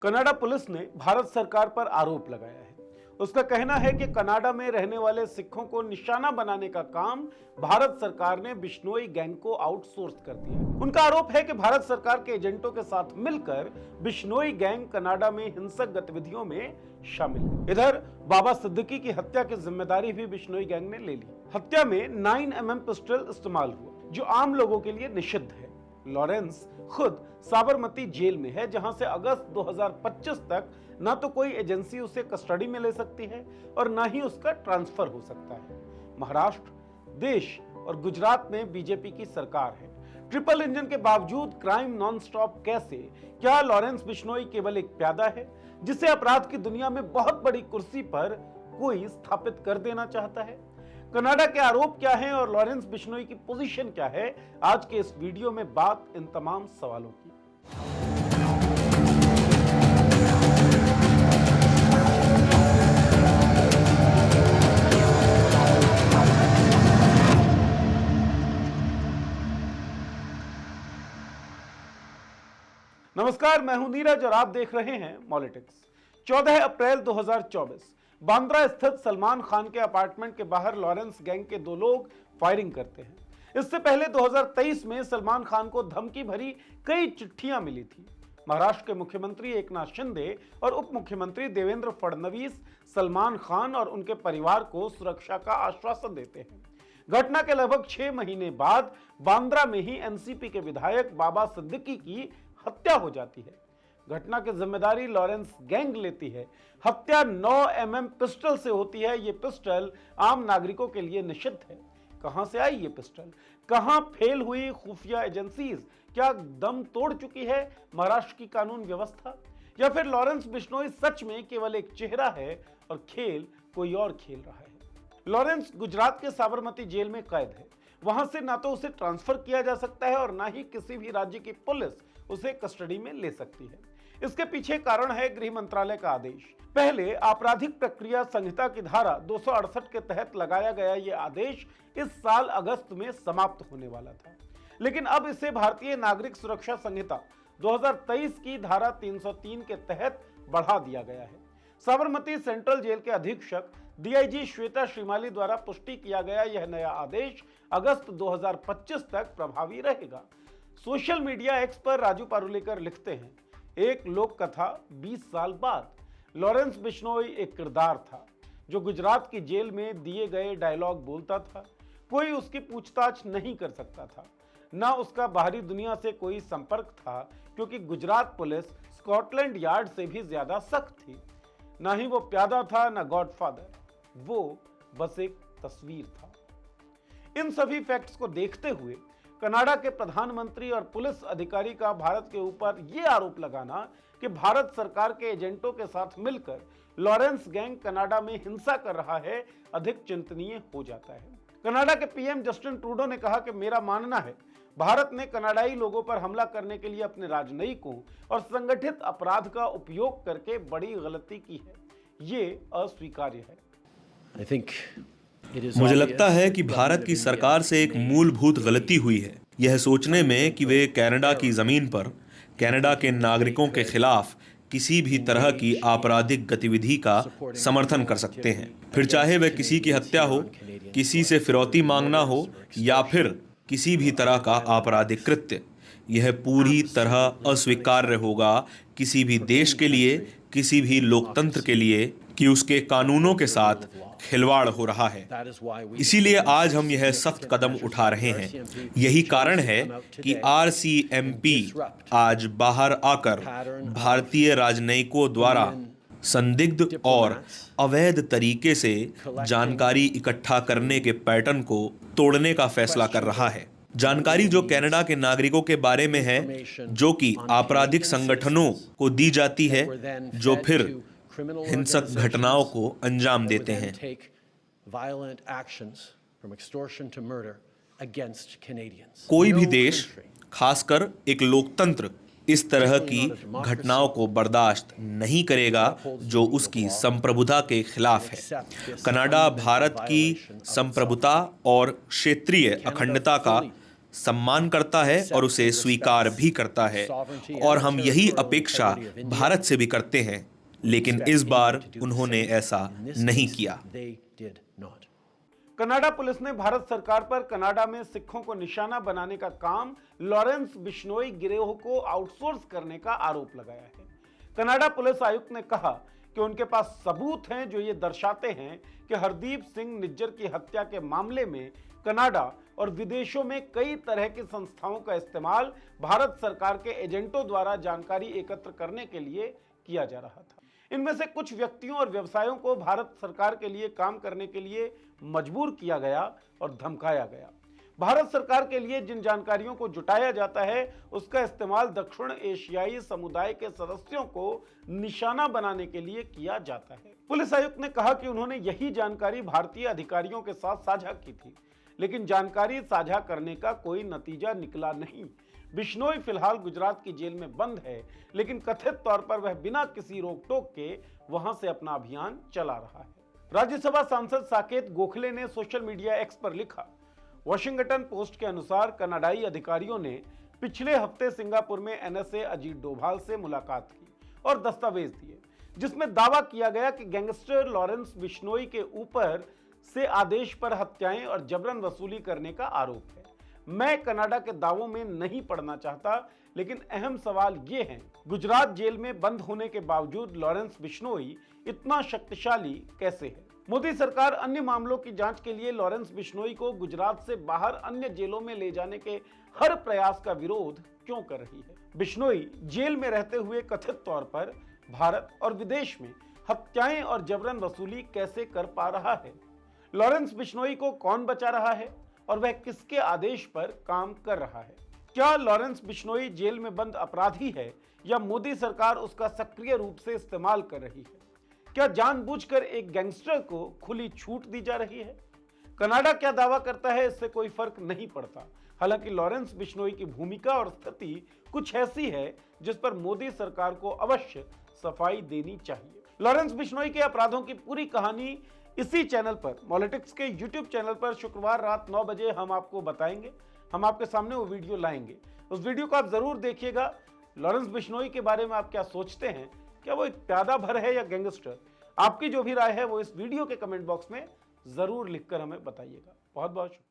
Canada police ने भारत सरकार पर आरोप लगाया है। उसका कहना है कि कनाडा में रहने वाले सिखों को निशाना बनाने का काम भारत सरकार ने बिश्नोई गैंग को आउटसोर्स कर दिया है। उनका आरोप है कि भारत सरकार के एजेंटों के साथ मिलकर बिश्नोई गैंग कनाडा में हिंसक गतिविधियों में शामिल है। इधर बाबा सिद्दीकी की हत्या की जिम्मेदारी भी बिश्नोई गैंग ने ले ली। हत्या में 9mm पिस्टल इस्तेमाल हुआ, जो आम लोगों के लिए निषिद्ध है। लॉरेंस खुद साबरमती जेल में है, जहां से अगस्त 2025 तक ना तो कोई एजेंसी उसे कस्टडी में ले सकती है और ना ही उसका ट्रांसफर हो सकता है। महाराष्ट्र, देश और गुजरात में बीजेपी की सरकार है। ट्रिपल इंजन के बावजूद क्राइम नॉन स्टॉप कैसे? क्या लॉरेंस बिश्नोई केवल एक प्यादा है जिसे अपराध की दुनिया में बहुत बड़ी कुर्सी पर कोई स्थापित कर देना चाहता है? कनाडा के आरोप क्या हैं और लॉरेंस बिश्नोई की पोजीशन क्या है? आज के इस वीडियो में बात इन तमाम सवालों की। नमस्कार, मैं हूं नीरज और आप देख रहे हैं पॉलिटिक्स। 14 अप्रैल 2024 बांद्रा स्थित सलमान खान के अपार्टमेंट के बाहर लॉरेंस गैंग के दो लोग फायरिंग करते हैं। इससे पहले 2023 में सलमान खान को धमकी भरी कई चिट्ठियां मिली थी। महाराष्ट्र के मुख्यमंत्री एकनाथ शिंदे और उप मुख्यमंत्री देवेंद्र फडणवीस सलमान खान और उनके परिवार को सुरक्षा का आश्वासन देते हैं। घटना के लगभग 6 महीने बाद बांद्रा में ही एनसीपी के विधायक बाबा सिद्दीकी की हत्या हो जाती है। घटना की जिम्मेदारी लॉरेंस गैंग लेती है। हत्या 9mm पिस्टल से होती है। ये पिस्टल आम नागरिकों के लिए निषिद्ध है। कहां से आई ये पिस्टल? कहां फेल हुई खुफिया एजेंसीज? क्या दम तोड़ चुकी है महाराष्ट्र की कानून व्यवस्था? या फिर लॉरेंस बिश्नोई सच में केवल एक चेहरा है और खेल कोई और खेल रहा है? लॉरेंस गुजरात के साबरमती जेल में कैद है। वहां से ना तो उसे ट्रांसफर किया जा सकता है और ना ही किसी भी राज्य की पुलिस उसे कस्टडी में ले सकती है। इसके पीछे कारण है गृह मंत्रालय का आदेश। पहले आपराधिक प्रक्रिया संहिता की धारा 268 के तहत लगाया गया यह आदेश इस साल अगस्त में समाप्त होने वाला था, लेकिन अब इसे भारतीय नागरिक सुरक्षा संहिता 2023 की धारा 303 के तहत बढ़ा दिया गया है। साबरमती सेंट्रल जेल के अधीक्षक डीआईजी श्वेता श्रीमाली द्वारा पुष्टि किया गया यह नया आदेश अगस्त 2025 तक प्रभावी रहेगा। सोशल मीडिया एक्स पर राजू पारुलेकर लिखते हैं, एक लोक कथा 20 साल बाद। लॉरेंस बिश्नोई एक किरदार था जो गुजरात की जेल में दिए गए डायलॉग बोलता था। कोई उसकी पूछताछ नहीं कर सकता था, ना उसका बाहरी दुनिया से कोई संपर्क था, क्योंकि गुजरात पुलिस स्कॉटलैंड यार्ड से भी ज्यादा सख्त थी। ना ही वो प्यादा था, ना गॉडफादर, वो बस एक तस्वीर था। इन सभी फैक्ट्स को देखते हुए कनाडा के प्रधानमंत्री और पुलिस अधिकारी का भारत के ऊपर यह आरोप लगाना कि भारत सरकार के एजेंटों के साथ मिलकर लॉरेंस गैंग कनाडा में हिंसा कर रहा है, अधिक चिंतनीय हो जाता है। कनाडा के पीएम जस्टिन ट्रूडो ने कहा कि मेरा मानना है भारत ने कनाडाई लोगों पर हमला करने के लिए अपने राजनयिकों और संगठित अपराध का उपयोग करके बड़ी गलती की है। ये अस्वीकार्य है। मुझे लगता है कि भारत की सरकार से एक मूलभूत गलती हुई है, यह सोचने में कि वे कनाडा की जमीन पर कनाडा के नागरिकों के खिलाफ किसी भी तरह की आपराधिक गतिविधि का समर्थन कर सकते हैं, फिर चाहे वह किसी की हत्या हो, किसी से फिरौती मांगना हो या फिर किसी भी तरह का आपराधिक कृत्य। यह पूरी तरह अस्वीकार्य होगा किसी भी देश के लिए, किसी भी लोकतंत्र के लिए, कि उसके कानूनों के साथ खिलवाड़ हो रहा है। इसीलिए आज हम यह सख्त कदम उठा रहे हैं। यही कारण है कि आरसीएमपी आज बाहर आकर भारतीय राजनयिकों द्वारा संदिग्ध और अवैध तरीके से जानकारी इकट्ठा करने के पैटर्न को तोड़ने का फैसला कर रहा है। जानकारी जो कनाडा के नागरिकों के बारे में है, जो कि आपराधिक संगठनों को दी जाती है, जो फिर हिंसक घटनाओं को अंजाम देते हैं। कोई भी देश, खासकर एक लोकतंत्र, इस तरह की घटनाओं को बर्दाश्त नहीं करेगा जो उसकी संप्रभुता के खिलाफ है। कनाडा भारत की संप्रभुता और क्षेत्रीय अखंडता का सम्मान करता है और उसे स्वीकार भी करता है, और हम यही अपेक्षा भारत से भी करते हैं। लेकिन इस बार उन्होंने ऐसा नहीं किया। कनाडा पुलिस ने भारत सरकार पर कनाडा में सिखों को निशाना बनाने का काम लॉरेंस बिश्नोई गिरोह को आउटसोर्स करने का आरोप लगाया है। कनाडा पुलिस आयुक्त ने कहा कि उनके पास सबूत हैं जो ये दर्शाते हैं कि हरदीप सिंह निज्जर की हत्या के मामले में कनाडा और विदेशों में कई तरह की संस्थाओं का इस्तेमाल भारत सरकार के एजेंटों द्वारा जानकारी एकत्र करने के लिए किया जा रहा था। इनमें से कुछ व्यक्तियों और व्यवसायों को भारत सरकार के लिए काम करने के लिए मजबूर किया गया और धमकाया गया। भारत सरकार के लिए जिन जानकारियों को जुटाया जाता है उसका इस्तेमाल दक्षिण एशियाई समुदाय के सदस्यों को निशाना बनाने के लिए किया जाता है। पुलिस आयुक्त ने कहा कि उन्होंने यही जानकारी भारतीय अधिकारियों के साथ साझा की थी, लेकिन जानकारी साझा करने का कोई नतीजा निकला नहीं। बिश्नोई फिलहाल गुजरात की जेल में बंद है, लेकिन कथित तौर पर वह बिना किसी रोक टोक के वहां से अपना अभियान चला रहा है। राज्यसभा सांसद साकेत गोखले ने सोशल मीडिया एक्स पर लिखा, वॉशिंगटन पोस्ट के अनुसार कनाडाई अधिकारियों ने पिछले हफ्ते सिंगापुर में एनएसए अजीत डोभाल से मुलाकात की और दस्तावेज दिए, जिसमें दावा किया गया कि गैंगस्टर लॉरेंस बिश्नोई के ऊपर से आदेश पर हत्याएं और जबरन वसूली करने का आरोप है। मैं कनाडा के दावों में नहीं पड़ना चाहता, लेकिन अहम सवाल ये है, गुजरात जेल में बंद होने के बावजूद लॉरेंस बिश्नोई इतना शक्तिशाली कैसे है? मोदी सरकार अन्य मामलों की जांच के लिए लॉरेंस बिश्नोई को गुजरात से बाहर अन्य जेलों में ले जाने के हर प्रयास का विरोध क्यों कर रही है? बिश्नोई जेल में रहते हुए कथित तौर पर भारत और विदेश में हत्याएं और जबरन वसूली कैसे कर पा रहा है? लॉरेंस बिश्नोई को कौन बचा रहा है और वह किसके आदेश पर काम कर रहा है? क्या लॉरेंस बिश्नोई जेल में बंद अपराधी है या मोदी सरकार उसका सक्रिय रूप से इस्तेमाल कर रही है? क्या जानबूझकर एक गैंगस्टर को खुली छूट दी जा रही है? कनाडा क्या दावा करता है इससे कोई फर्क नहीं पड़ता। हालांकि लॉरेंस बिश्नोई की भूमिका और स्थिति कुछ ऐसी है जिस पर मोदी सरकार को अवश्य सफाई देनी चाहिए। लॉरेंस बिश्नोई के अपराधों की पूरी कहानी इसी चैनल पर, मॉलिटिक्स के यूट्यूब चैनल पर शुक्रवार रात 9 बजे हम आपको बताएंगे। हम आपके सामने वो वीडियो लाएंगे। उस वीडियो को आप जरूर देखिएगा। लॉरेंस बिश्नोई के बारे में आप क्या सोचते हैं? क्या वो एक प्यादा भर है या गैंगस्टर? आपकी जो भी राय है वो इस वीडियो के कमेंट बॉक्स में जरूर लिखकर हमें बताइएगा। बहुत बहुत शुक्रिया।